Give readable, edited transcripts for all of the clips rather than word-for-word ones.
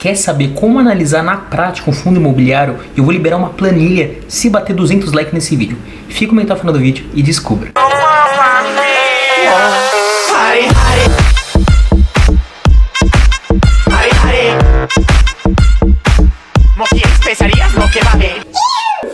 Quer saber como analisar na prática um fundo imobiliário? Eu vou liberar uma planilha se bater 200 likes nesse vídeo. Fica comentando no final do vídeo e descubra.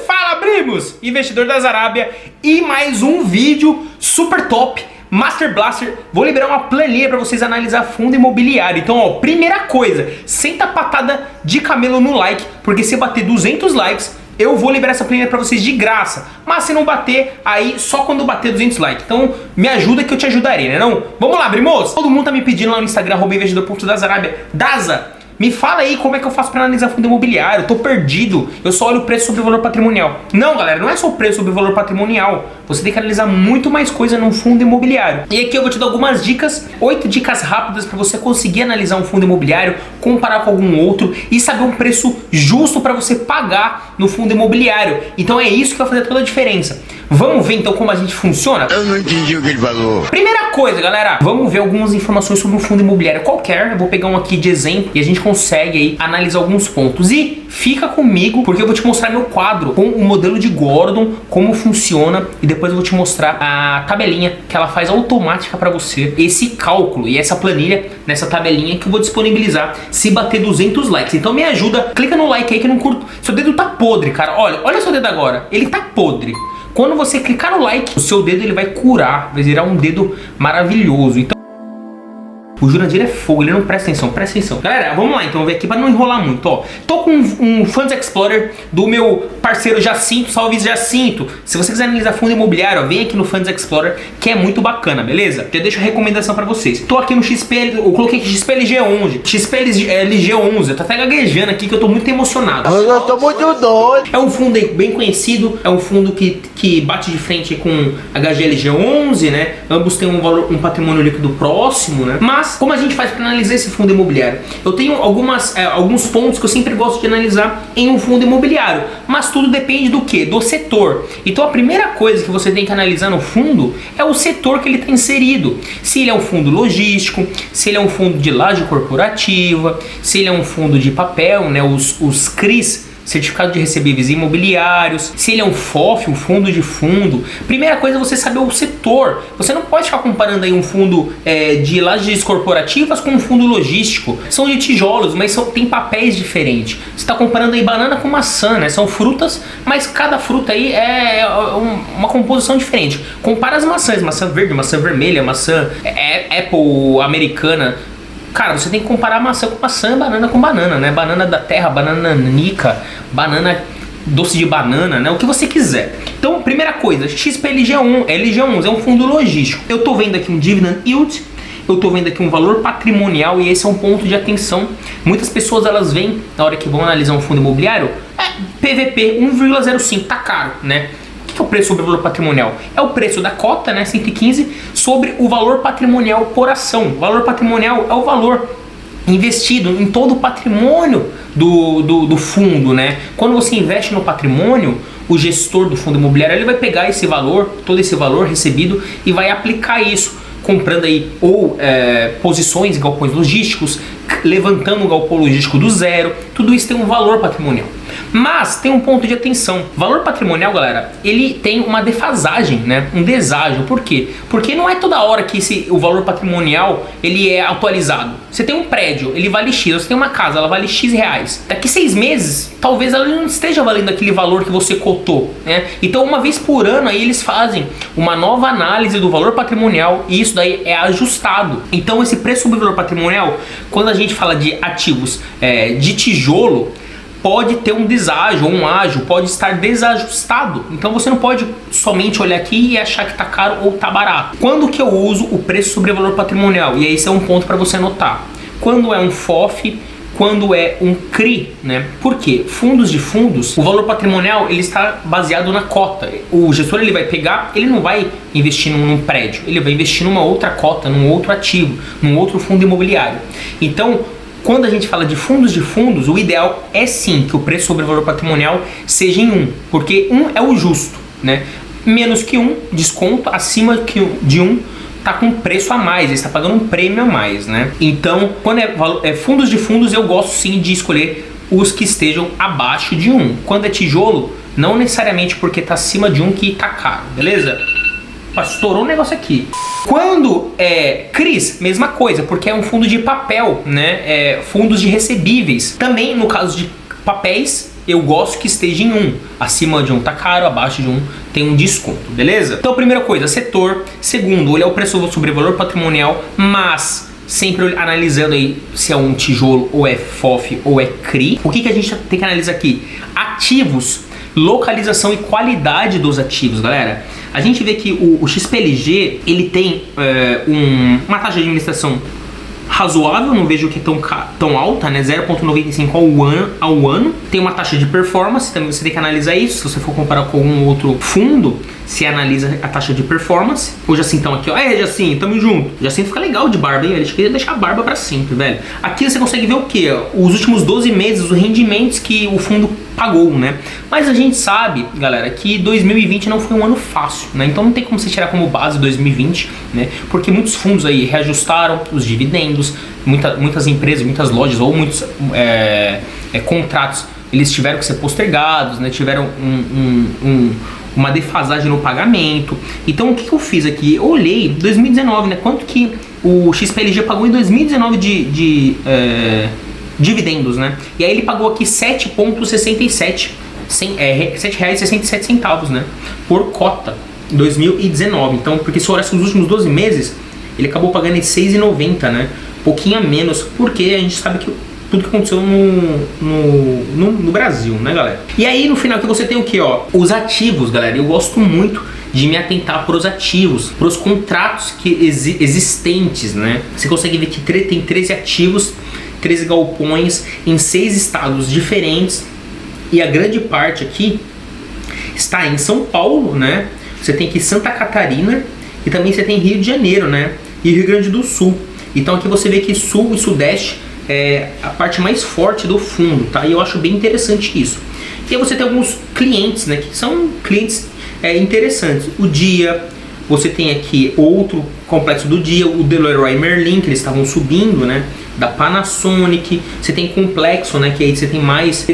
Fala, primos! Investidor da Zarábia e mais um vídeo super top. Master Blaster, vou liberar uma planilha para vocês analisar fundo imobiliário. Então, ó, primeira coisa, senta a patada de camelo no like, porque se bater 200 likes, eu vou liberar essa planilha para vocês de graça. Mas se não bater, aí só quando bater 200 likes. Então, me ajuda que eu te ajudarei, né não? Vamos lá, primos? Todo mundo tá me pedindo lá no Instagram, @investidor.dazarábia. Daza, me fala aí como é que eu faço para analisar fundo imobiliário. Eu tô perdido, eu só olho o preço sobre o valor patrimonial. Não, galera, não é só o preço sobre o valor patrimonial. Você tem que analisar muito mais coisa num fundo imobiliário. E aqui eu vou te dar algumas dicas, 8 dicas rápidas para você conseguir analisar um fundo imobiliário, comparar com algum outro e saber um preço justo para você pagar no fundo imobiliário. Então é isso que vai fazer toda a diferença. Vamos ver então como a gente funciona? Eu não entendi o que ele falou. Primeira coisa, galera, vamos ver algumas informações sobre um fundo imobiliário qualquer. Eu vou pegar um aqui de exemplo e a gente consegue aí analisar alguns pontos. E fica comigo porque eu vou te mostrar meu quadro com o modelo de Gordon, como funciona, e depois eu vou te mostrar a tabelinha que ela faz automática para você, esse cálculo e essa planilha nessa tabelinha que eu vou disponibilizar se bater 200 likes. Então me ajuda, clica no like aí que eu não curto. Seu dedo tá podre, cara. Olha seu dedo agora, ele tá podre. Quando você clicar no like, o seu dedo ele vai curar, vai virar um dedo maravilhoso. Então, o Jurandir é fogo, ele não presta atenção, presta atenção. Galera, vamos lá então, vamos ver aqui para não enrolar muito, ó. Tô com um Funds Explorer do meu parceiro Jacinto, salve Jacinto. Se você quiser analisar fundo imobiliário, ó, vem aqui no Funds Explorer, que é muito bacana, beleza? Já deixo a recomendação para vocês. Tô aqui no XP, eu coloquei aqui XPLG11, XPLG11, eu tô até gaguejando aqui que eu tô muito emocionado. Eu tô muito doido. É um fundo bem conhecido, é um fundo que bate de frente com HGLG11, né? Ambos têm um patrimônio líquido próximo, né? Mas como a gente faz para analisar esse fundo imobiliário? Eu tenho alguns pontos que eu sempre gosto de analisar em um fundo imobiliário, mas tudo depende do que? Do setor. Então a primeira coisa que você tem que analisar no fundo é o setor que ele está inserido. Se ele é um fundo logístico, se ele é um fundo de laje corporativa, se ele é um fundo de papel, né? Os CRIs, certificado de recebíveis imobiliários, se ele é um FOF, um fundo de fundo. Primeira coisa é você saber o setor. Você não pode ficar comparando aí um fundo de lajes corporativas com um fundo logístico. São de tijolos, mas tem papéis diferentes. Você está comparando aí banana com maçã, né? São frutas, mas cada fruta aí é uma composição diferente. Compara as maçãs, maçã verde, maçã vermelha, maçã Apple americana. Cara, você tem que comparar maçã com maçã, banana com banana, né? Banana da terra, banana nanica, banana doce de banana, né? O que você quiser. Então, primeira coisa, LG11 é um fundo logístico. Eu tô vendo aqui um dividend yield, eu tô vendo aqui um valor patrimonial e esse é um ponto de atenção. Muitas pessoas elas veem, na hora que vão analisar um fundo imobiliário, PVP 1,05, tá caro, né? O que é o preço sobre o valor patrimonial? É o preço da cota, né, 115, sobre o valor patrimonial por ação. O valor patrimonial é o valor investido em todo o patrimônio do fundo, né? Quando você investe no patrimônio, o gestor do fundo imobiliário ele vai pegar esse valor, todo esse valor recebido e vai aplicar isso, comprando aí ou posições em galpões logísticos, levantando um galpão logístico do zero. Tudo isso tem um valor patrimonial. Mas tem um ponto de atenção. Valor patrimonial, galera, ele tem uma defasagem, né? Um deságio. Por quê? Porque não é toda hora que o valor patrimonial ele é atualizado. Você tem um prédio, ele vale X. Você tem uma casa, ela vale X reais. Daqui 6 meses, talvez ela não esteja valendo aquele valor que você cotou, né? Então, uma vez por ano, aí eles fazem uma nova análise do valor patrimonial e isso daí é ajustado. Então, esse preço sobre o valor patrimonial, quando a gente fala de ativos de tijolo, pode ter um deságio, um ágio, pode estar desajustado. Então você não pode somente olhar aqui e achar que está caro ou está barato. Quando que eu uso o preço sobre o valor patrimonial? E aí esse é um ponto para você anotar. Quando é um FOF, quando é um CRI, né? Por quê? Fundos de fundos, o valor patrimonial ele está baseado na cota. O gestor ele vai pegar, ele não vai investir num prédio, ele vai investir numa outra cota, num outro ativo, num outro fundo imobiliário. Então, quando a gente fala de fundos, o ideal é sim que o preço sobre o valor patrimonial seja em 1, porque 1 é o justo, né? Menos que 1, desconto, acima de 1, tá com preço a mais, ele está pagando um prêmio a mais, né? Então, quando é fundos de fundos, eu gosto sim de escolher os que estejam abaixo de 1. Quando é tijolo, não necessariamente porque tá acima de 1 que tá caro, beleza? Estourou um negócio aqui. Quando é CRIs, mesma coisa, porque é um fundo de papel, né? Fundos de recebíveis. Também no caso de papéis, eu gosto que esteja em 1. Acima de 1 tá caro, abaixo de 1 tem um desconto, beleza? Então, primeira coisa, setor. Segundo, olhar o preço sobre valor patrimonial, mas sempre analisando aí se é um tijolo ou é FOF ou é CRI. O que a gente tem que analisar aqui? Ativos, localização e qualidade dos ativos, galera. A gente vê que o XPLG, ele tem uma taxa de administração razoável, não vejo que é tão alta, né? 0,95 ao ano. Tem uma taxa de performance, também você tem que analisar isso. Se você for comparar com algum outro fundo, se analisa a taxa de performance. O Jacintão aqui, ó. Jacinto, tamo junto. O Jacinto fica legal de barba, hein? Ele queria deixar a barba pra sempre, velho. Aqui você consegue ver o quê? Os últimos 12 meses, os rendimentos que o fundo pagou, né? Mas a gente sabe, galera, que 2020 não foi um ano fácil, né? Então não tem como você tirar como base 2020, né? Porque muitos fundos aí reajustaram os dividendos, muitas empresas, muitas lojas ou muitos contratos, eles tiveram que ser postergados, né? Tiveram uma defasagem no pagamento. Então o que eu fiz aqui? Eu olhei 2019, né? Quanto que o XPLG pagou em 2019 de dividendos, né? E aí ele pagou aqui 7,67 R$7,67, né? Por cota, 2019. Então, porque se olhasse os últimos 12 meses, ele acabou pagando em 6,90, né? Pouquinho a menos, porque a gente sabe que tudo que aconteceu no Brasil, né, galera? E aí, no final, que você tem o que, ó? Os ativos, galera. Eu gosto muito de me atentar para os ativos, para os contratos existentes, né? Você consegue ver que tem 13 ativos, 13 galpões em 6 estados diferentes, e a grande parte aqui está em São Paulo, né? Você tem aqui Santa Catarina e também você tem Rio de Janeiro, né? E Rio Grande do Sul. Então aqui você vê que Sul e Sudeste é a parte mais forte do fundo, tá? E eu acho bem interessante isso. E aí você tem alguns clientes, né? Que são clientes interessantes. O Dia, você tem aqui outro complexo do Dia, o Leroy Merlin, que eles estavam subindo, né? Da Panasonic, você tem complexo, né? Que aí você tem mais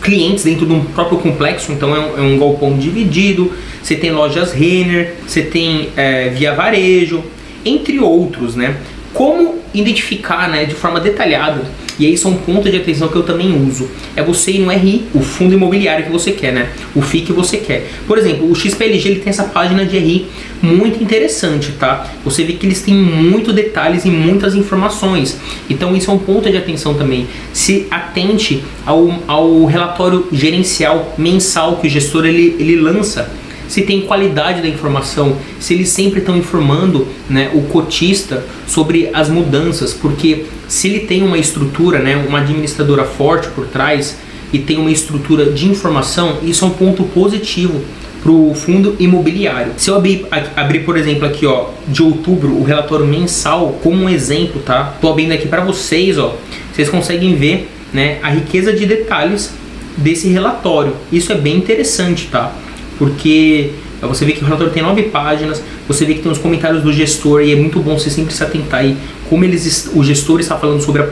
clientes dentro de um próprio complexo, então é um galpão dividido. Você tem lojas Renner, você tem Via Varejo, entre outros, né? Como identificar, né, de forma detalhada, e aí isso é um ponto de atenção que eu também uso, é você ir no RI, o fundo imobiliário que você quer, né, o FII que você quer. Por exemplo, o XPLG, ele tem essa página de RI muito interessante, tá? Você vê que eles têm muitos detalhes e muitas informações, então isso é um ponto de atenção também. Se atente ao relatório gerencial mensal que o gestor ele lança, se tem qualidade da informação, se eles sempre estão informando, né, o cotista sobre as mudanças, porque se ele tem uma estrutura, né, uma administradora forte por trás e tem uma estrutura de informação, isso é um ponto positivo para o fundo imobiliário. Se eu abrir, por exemplo, aqui, ó, de outubro, o relatório mensal como um exemplo, tá? Tô abrindo aqui para vocês, ó, vocês conseguem ver, né, a riqueza de detalhes desse relatório. Isso é bem interessante, tá? Porque você vê que o relatório tem 9 páginas, você vê que tem os comentários do gestor, e é muito bom você sempre se atentar aí como o gestor está falando sobre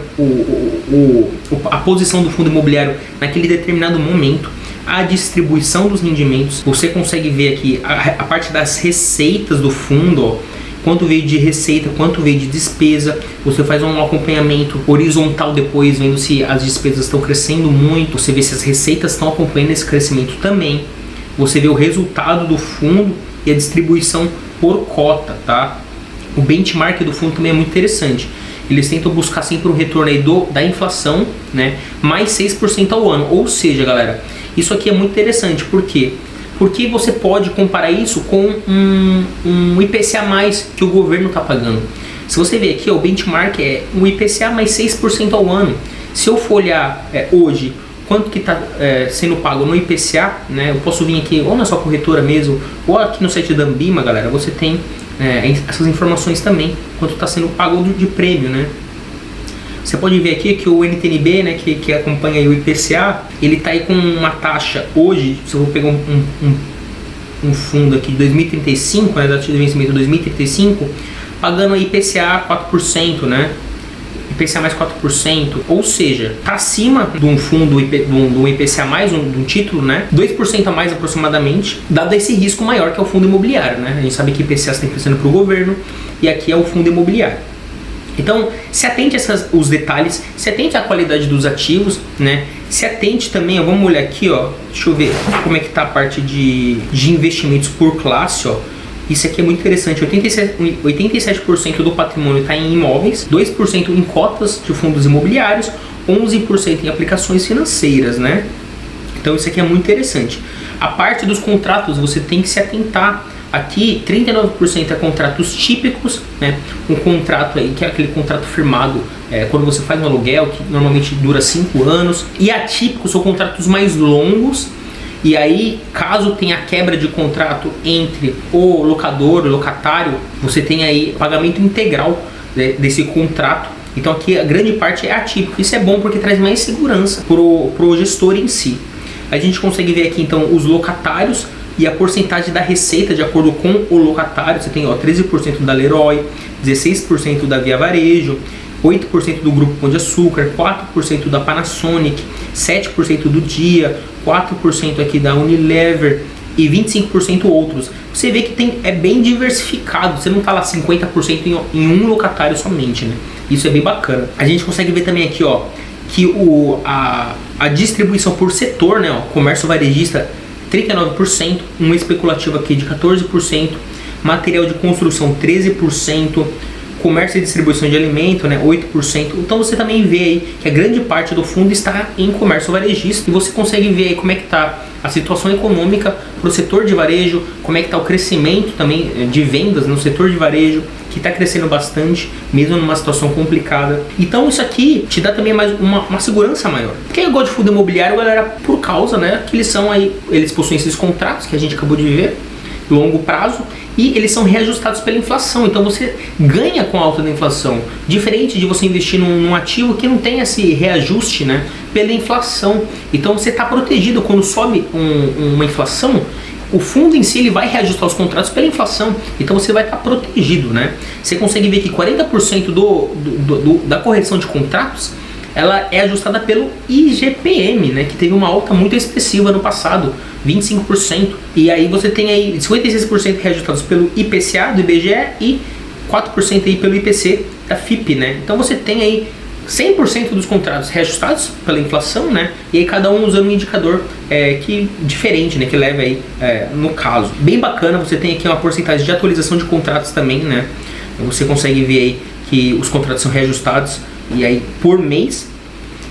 a posição do fundo imobiliário naquele determinado momento, a distribuição dos rendimentos. Você consegue ver aqui a parte das receitas do fundo, ó, quanto veio de receita, quanto veio de despesa. Você faz um acompanhamento horizontal depois, vendo se as despesas estão crescendo muito, você vê se as receitas estão acompanhando esse crescimento também. Você vê o resultado do fundo e a distribuição por cota, tá? O benchmark do fundo também é muito interessante. Eles tentam buscar sempre um retorno aí da inflação, né? Mais 6% ao ano. Ou seja, galera, isso aqui é muito interessante. Por quê? Porque você pode comparar isso com um IPCA mais que o governo está pagando. Se você ver aqui, o benchmark é um IPCA mais 6% ao ano. Se eu for olhar hoje quanto que está sendo pago no IPCA, né? Eu posso vir aqui ou na sua corretora mesmo, ou aqui no site da Ambima, galera, você tem essas informações também, quanto está sendo pago de prêmio, né? Você pode ver aqui que o NTNB, né, que acompanha aí o IPCA, ele está aí com uma taxa hoje, se eu vou pegar um fundo aqui de 2035, né, data de vencimento 2035, pagando aí IPCA 4%, né? IPCA mais 4%, ou seja, tá acima de um fundo, de um IPCA mais, de um título, né? 2% a mais aproximadamente, dado esse risco maior que é o fundo imobiliário, né? A gente sabe que IPCA está crescendo para o governo e aqui é o fundo imobiliário. Então, se atente a os detalhes, se atente à qualidade dos ativos, né? Se atente também, ó, vamos olhar aqui, ó, deixa eu ver como é que tá a parte de investimentos por classe, ó. Isso aqui é muito interessante, 87% do patrimônio está em imóveis, 2% em cotas de fundos imobiliários, 11% em aplicações financeiras, né? Então isso aqui é muito interessante. A parte dos contratos você tem que se atentar. Aqui 39% é contratos típicos, né? Um contrato aí que é aquele contrato firmado quando você faz um aluguel, que normalmente dura 5 anos. E atípicos são contratos mais longos. E aí, caso tenha quebra de contrato entre o locador, o locatário, você tem aí pagamento integral, né, desse contrato. Então aqui a grande parte é atípico. Isso é bom porque traz mais segurança pro gestor em si. A gente consegue ver aqui então os locatários e a porcentagem da receita de acordo com o locatário. Você tem, ó, 13% da Leroy, 16% da Via Varejo, 8% do Grupo Pão de Açúcar, 4% da Panasonic, 7% do Dia, 4% aqui da Unilever e 25% outros. Você vê que é bem diversificado, você não está lá 50% em um locatário somente, né? Isso é bem bacana. A gente consegue ver também aqui, ó, que a distribuição por setor, né, ó, comércio varejista 39%, um especulativo aqui de 14%, material de construção 13%, comércio e distribuição de alimento, né, 8%. Então você também vê aí que a grande parte do fundo está em comércio varejista e você consegue ver aí como é que está a situação econômica para o setor de varejo, como é que está o crescimento também de vendas no setor de varejo, que está crescendo bastante, mesmo numa situação complicada. Então isso aqui te dá também mais uma segurança maior. Quem gosta de fundo imobiliário, galera, por causa, né, que eles possuem esses contratos que a gente acabou de ver, longo prazo, e eles são reajustados pela inflação, então você ganha com a alta da inflação, diferente de você investir num ativo que não tem esse reajuste, né, pela inflação. Então você está protegido quando sobe uma inflação. O fundo em si ele vai reajustar os contratos pela inflação, então você vai estar protegido, né? Você consegue ver que 40% da correção de contratos ela é ajustada pelo IGPM, né, que teve uma alta muito expressiva no passado, 25%. E aí você tem aí 56% reajustados pelo IPCA do IBGE e 4% aí pelo IPC da FIP, né? Então você tem aí 100% dos contratos reajustados pela inflação, né? E aí cada um usando um indicador que diferente, né? Que leva aí no caso. Bem bacana, você tem aqui uma porcentagem de atualização de contratos também, né? Você consegue ver aí que os contratos são reajustados e aí por mês.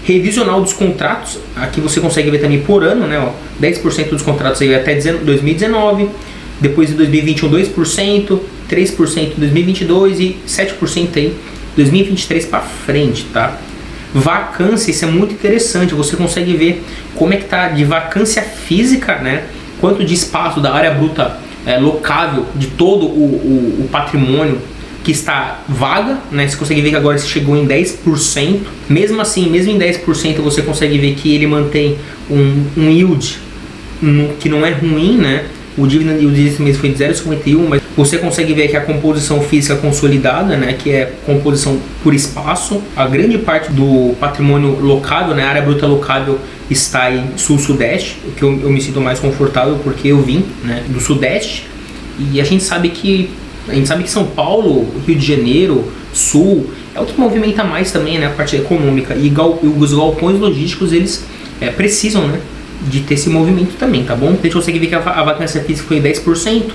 Revisional dos contratos, aqui você consegue ver também por ano, né? Ó, 10% dos contratos aí até 2019, depois de 2021 2%, 3% em 2022 e 7% aí 2023 para frente, tá? Vacância, isso é muito interessante, você consegue ver como é que tá de vacância física, né? Quanto de espaço da área bruta locável de todo o patrimônio que está vaga, né? Você consegue ver que agora chegou em 10%. Mesmo assim, mesmo em 10%, você consegue ver que ele mantém um yield que não é ruim, né? O dividend yield desse mês foi de 0,51, mas você consegue ver que a composição física consolidada, né, que é composição por espaço, a grande parte do patrimônio locável, né, a área bruta locável está em sul-sudeste, o que eu me sinto mais confortável porque eu vim, né, do sudeste, e a gente sabe que São Paulo, Rio de Janeiro, Sul, é o que movimenta mais também, né, a parte econômica, e os galpões logísticos, eles precisam, né, de ter esse movimento também, tá bom? A gente consegue ver que a vacância física foi 10%,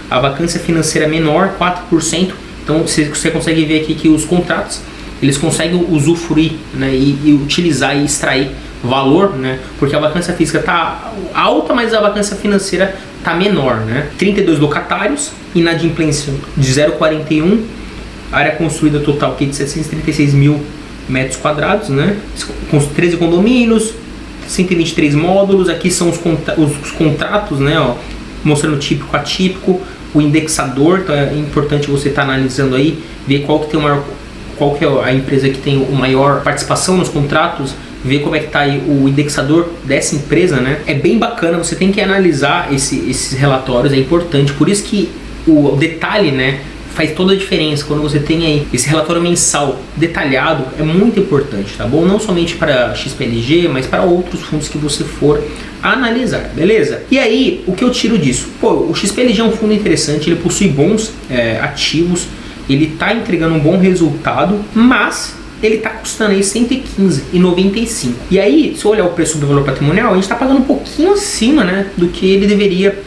a vacância financeira menor, 4%, então você consegue ver aqui que os contratos, eles conseguem usufruir, né, e utilizar e extrair valor, né, porque a vacância física tá alta, mas a vacância financeira tá menor, né? 32 locatários, inadimplência de 0,41, área construída total aqui de 736 mil metros quadrados, né, com 13 condomínios, 123 módulos, aqui são os contratos, né, ó, mostrando típico, atípico, o indexador, então é importante você estar analisando aí, ver qual que é a empresa que tem a maior participação nos contratos, ver como é que está aí o indexador dessa empresa, né? É bem bacana, você tem que analisar esses relatórios, é importante, por isso que o detalhe, né, faz toda a diferença quando você tem aí esse relatório mensal detalhado, é muito importante, tá bom? Não somente para XPLG, mas para outros fundos que você for analisar, beleza? E aí, o que eu tiro disso? Pô, o XPLG é um fundo interessante, ele possui bons ativos, ele tá entregando um bom resultado, mas ele tá custando aí R$115,95. E aí, se eu olhar o preço do valor patrimonial, a gente tá pagando um pouquinho acima, né, do que ele deveria,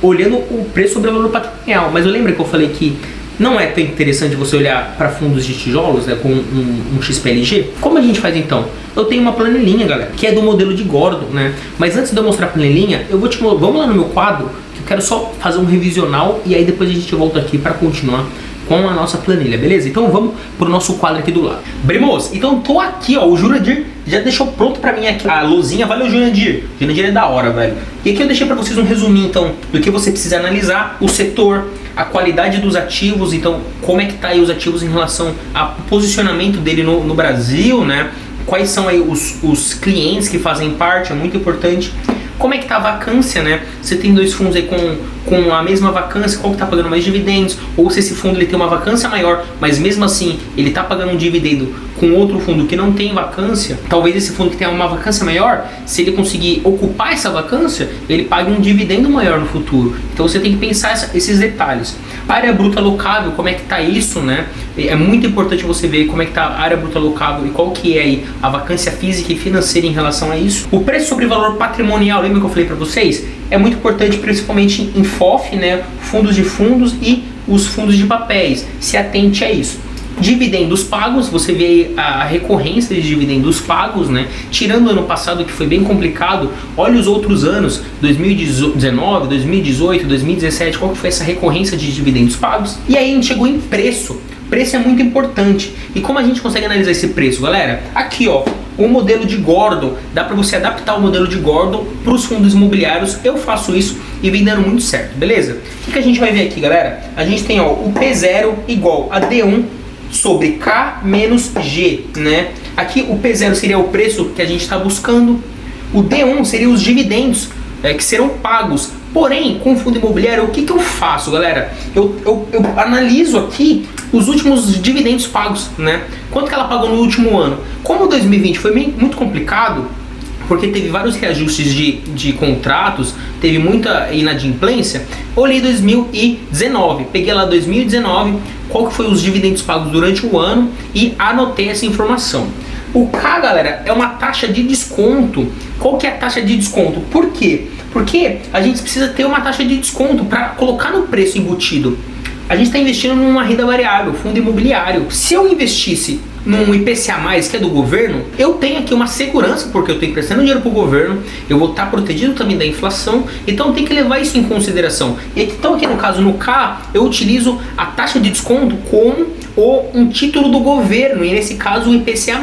olhando o preço sobre o valor patrimonial. Mas eu lembro que eu falei que não é tão interessante você olhar para fundos de tijolos, né, com um XPLG. Como a gente faz então? Eu tenho uma planilhinha, galera, que é do modelo de Gordon, né? Mas antes de eu mostrar a planilhinha, eu vou te mostrar, vamos lá no meu quadro, que eu quero só fazer um revisional e aí depois a gente volta aqui para continuar com a nossa planilha, beleza? Então vamos pro nosso quadro aqui do lado. Brimoso, então tô aqui, ó, o Jurandir já deixou pronto pra mim aqui a luzinha. Valeu, Jurandir. Jurandir é da hora, velho. E aqui eu deixei pra vocês um resuminho, então, do que você precisa analisar, o setor, a qualidade dos ativos, então, como é que tá aí os ativos em relação ao posicionamento dele no Brasil, né? Quais são aí os clientes que fazem parte, é muito importante. Como é que tá a vacância, né? Você tem dois fundos aí com a mesma vacância, qual que tá pagando mais dividendos? Ou se esse fundo ele tem uma vacância maior, mas mesmo assim ele tá pagando um dividendo com outro fundo que não tem vacância, talvez esse fundo que tenha uma vacância maior, se ele conseguir ocupar essa vacância, ele pague um dividendo maior no futuro. Então você tem que pensar esses detalhes. A área bruta locável, como é que tá isso, né? É muito importante você ver como é que tá a área bruta locável e qual que é aí a vacância física e financeira em relação a isso. O preço sobre valor patrimonial, lembra que eu falei para vocês? É muito importante, principalmente em FOF, né? Fundos de fundos e os fundos de papéis. Se atente a isso. Dividendos pagos, você vê a recorrência de dividendos pagos, né? Tirando o ano passado que foi bem complicado, olha os outros anos, 2019, 2018, 2017, qual que foi essa recorrência de dividendos pagos? E aí a gente chegou em preço. Preço é muito importante. E como a gente consegue analisar esse preço, galera? Aqui, ó, o modelo de Gordon. Dá para você adaptar o modelo de Gordon para os fundos imobiliários. Eu faço isso e vem dando muito certo, beleza? O que a gente vai ver aqui, galera? A gente tem, ó, o P0 igual a D1 sobre K menos G, né? Aqui o P0 seria o preço que a gente está buscando. O D1 seria os dividendos que serão pagos. Porém, com o fundo imobiliário, o que eu faço, galera? Eu analiso aqui os últimos dividendos pagos, né? Quanto que ela pagou no último ano? Como 2020 foi muito complicado, porque teve vários reajustes de contratos, teve muita inadimplência, olhei 2019, peguei lá 2019, qual que foi os dividendos pagos durante o ano e anotei essa informação. O K, galera, é uma taxa de desconto. Qual que é a taxa de desconto? Por quê? Porque a gente precisa ter uma taxa de desconto para colocar no preço embutido. A gente está investindo numa renda variável, fundo imobiliário. Se eu investisse num IPCA+, que é do governo, eu tenho aqui uma segurança, porque eu estou emprestando dinheiro para o governo, eu vou estar protegido também da inflação, então tem que levar isso em consideração. E então aqui no caso, no K, eu utilizo a taxa de desconto como um título do governo, e nesse caso o IPCA+.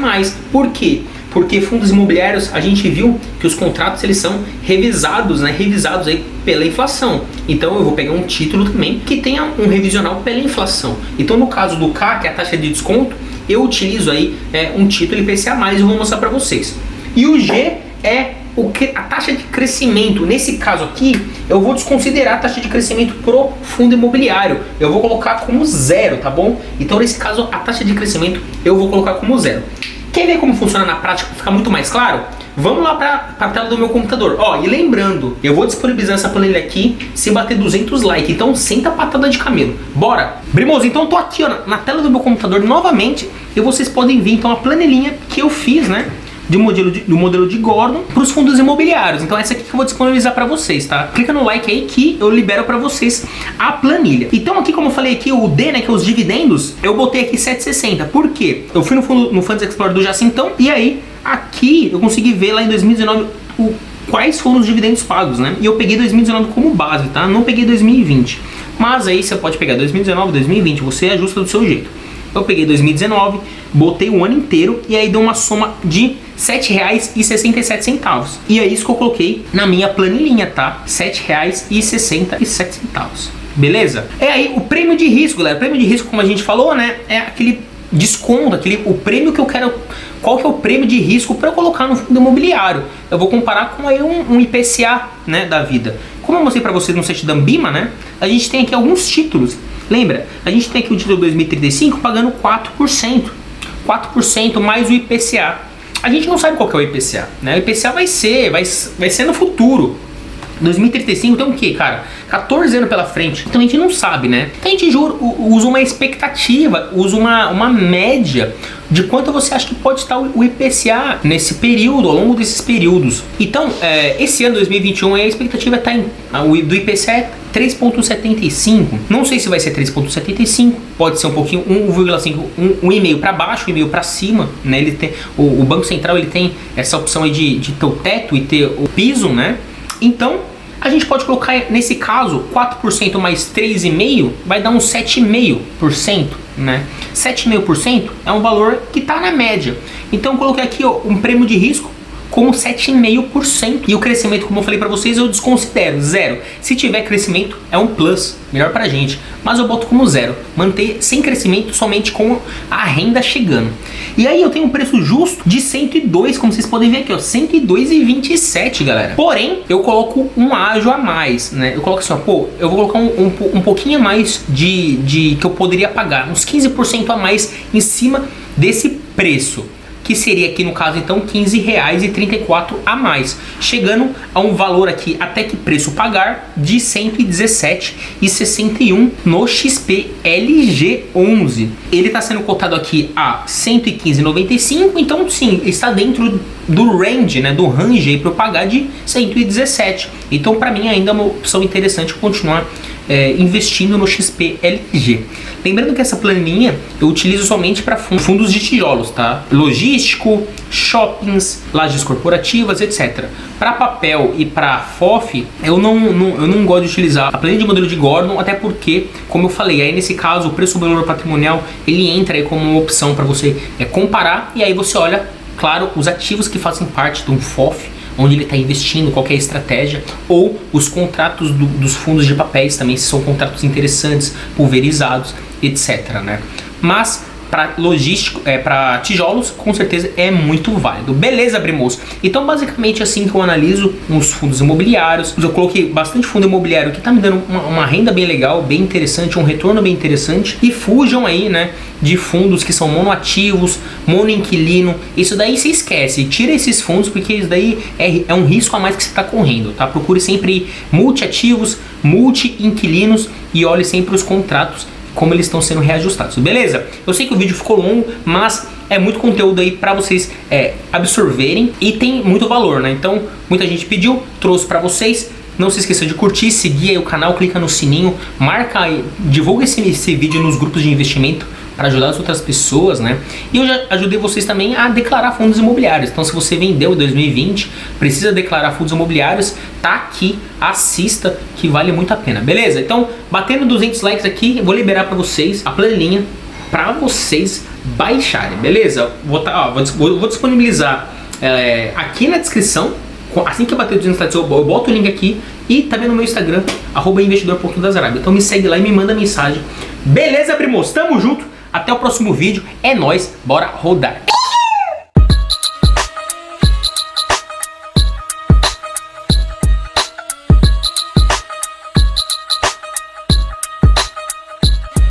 Por quê? Porque fundos imobiliários, a gente viu que os contratos eles são revisados, né? Revisados aí pela inflação. Então eu vou pegar um título também que tenha um revisional pela inflação. Então no caso do K, que é a taxa de desconto, eu utilizo aí um título IPCA+, eu vou mostrar para vocês. E o G é a taxa de crescimento. Nesse caso aqui, eu vou desconsiderar a taxa de crescimento pro fundo imobiliário. Eu vou colocar como zero, tá bom? Então nesse caso, a taxa de crescimento eu vou colocar como zero. Quer ver como funciona na prática para ficar muito mais claro? Vamos lá para a tela do meu computador. Ó, e lembrando, eu vou disponibilizar essa planilha aqui se bater 200 likes. Então senta a patada de camelo. Bora! Brimoso, então eu tô aqui, ó, na tela do meu computador novamente. E vocês podem ver então a planilhinha que eu fiz, né? Do modelo de Gordon para os fundos imobiliários. Então essa aqui que eu vou disponibilizar para vocês, tá? Clica no like aí que eu libero para vocês a planilha. Então aqui, como eu falei aqui, o D, né, que é os dividendos, eu botei aqui 7,60. Por quê? Eu fui no Funds Explorer do Jacintão e aí aqui eu consegui ver lá em 2019 quais foram os dividendos pagos, né? E eu peguei 2019 como base, tá? Não peguei 2020. Mas aí você pode pegar 2019, 2020, você ajusta do seu jeito. Eu peguei 2019, botei o ano inteiro e aí deu uma soma de R$ 7,67. E é isso que eu coloquei na minha planilhinha, tá? R$ 7,67. Beleza? É aí o prêmio de risco, galera. O prêmio de risco, como a gente falou, né? É aquele desconto, o prêmio que eu quero. Qual que é o prêmio de risco para eu colocar no fundo imobiliário? Eu vou comparar com aí um IPCA, né, da vida. Como eu mostrei para vocês no site da Ambima, né? A gente tem aqui alguns títulos Lembra, a gente tem aqui o título 2035 pagando 4%. 4% mais o IPCA. A gente não sabe qual que é o IPCA, né? O IPCA vai ser no futuro. 2035 tem o quê, cara? 14 anos pela frente. Então a gente não sabe, né? Então a gente usa uma expectativa, usa uma média de quanto você acha que pode estar o IPCA nesse período, ao longo desses períodos. Então, esse ano 2021, a expectativa do IPCA é 3,75. Não sei se vai ser 3,75. Pode ser um pouquinho, 1,5, 1,5 para baixo, 1,5 para cima, né? Ele tem, o Banco Central ele tem essa opção aí de ter o teto e ter o piso, né? Então, a gente pode colocar, nesse caso, 4% mais 3,5% vai dar uns 7,5%, né? 7,5% é um valor que está na média. Então, eu coloquei aqui um prêmio de risco como 7,5%. E o crescimento, como eu falei para vocês, eu desconsidero, 0. Se tiver crescimento, é um plus, melhor pra gente. Mas eu boto como 0. Manter sem crescimento, somente com a renda chegando. E aí eu tenho um preço justo de 102, como vocês podem ver aqui, ó, 102,27, galera. Porém, eu coloco um ágio a mais, né? Eu coloco assim, ó, pô, eu vou colocar um pouquinho a mais de que eu poderia pagar, uns 15% a mais em cima desse preço, que seria aqui no caso então R$15,34 a mais, chegando a um valor aqui, até que preço pagar, de 117,61 no XP-LG11. Ele está sendo cotado aqui a 115,95, então sim, está dentro do range, né, do range para eu pagar de 117. Então para mim ainda é uma opção interessante continuar investindo no XP-LG. Lembrando que essa planilha eu utilizo somente para fundos de tijolos, tá? Logístico, shoppings, lajes corporativas, etc. Para papel e para FOF, eu não gosto de utilizar a planilha de modelo de Gordon, até porque, como eu falei, aí nesse caso o preço do valor patrimonial ele entra aí como uma opção para você comparar, e aí você olha, claro, os ativos que fazem parte de um FOF, onde ele está investindo, qual que é a estratégia, ou os contratos dos fundos de papéis também, se são contratos interessantes, pulverizados, etc, né? Mas para logístico, para tijolos, com certeza é muito válido. Beleza, Brimoso? Então, basicamente, assim que eu analiso os fundos imobiliários, eu coloquei bastante fundo imobiliário que está me dando uma renda bem legal, bem interessante, um retorno bem interessante, e fujam aí, né, de fundos que são monoativos, monoinquilino. Isso daí você esquece, tira esses fundos, porque isso daí é um risco a mais que você está correndo, tá? Procure sempre multiativos, multi-inquilinos e olhe sempre os contratos, como eles estão sendo reajustados, beleza? Eu sei que o vídeo ficou longo, mas é muito conteúdo aí para vocês absorverem, e tem muito valor, né? Então, muita gente pediu, trouxe para vocês. Não se esqueça de curtir, seguir aí o canal, clica no sininho, marca aí, divulga esse vídeo nos grupos de investimento para ajudar as outras pessoas, né? E eu já ajudei vocês também a declarar fundos imobiliários. Então, se você vendeu em 2020, precisa declarar fundos imobiliários, tá aqui, assista, que vale muito a pena, beleza? Então, batendo 200 likes aqui, eu vou liberar para vocês a planilha para vocês baixarem, beleza? Vou disponibilizar aqui na descrição. Assim que eu bater 200 likes, eu boto o link aqui, e também no meu Instagram, @investidor.dasarabia. Então me segue lá e me manda mensagem. Beleza, primos? Tamo junto. Até o próximo vídeo. É nóis. Bora rodar.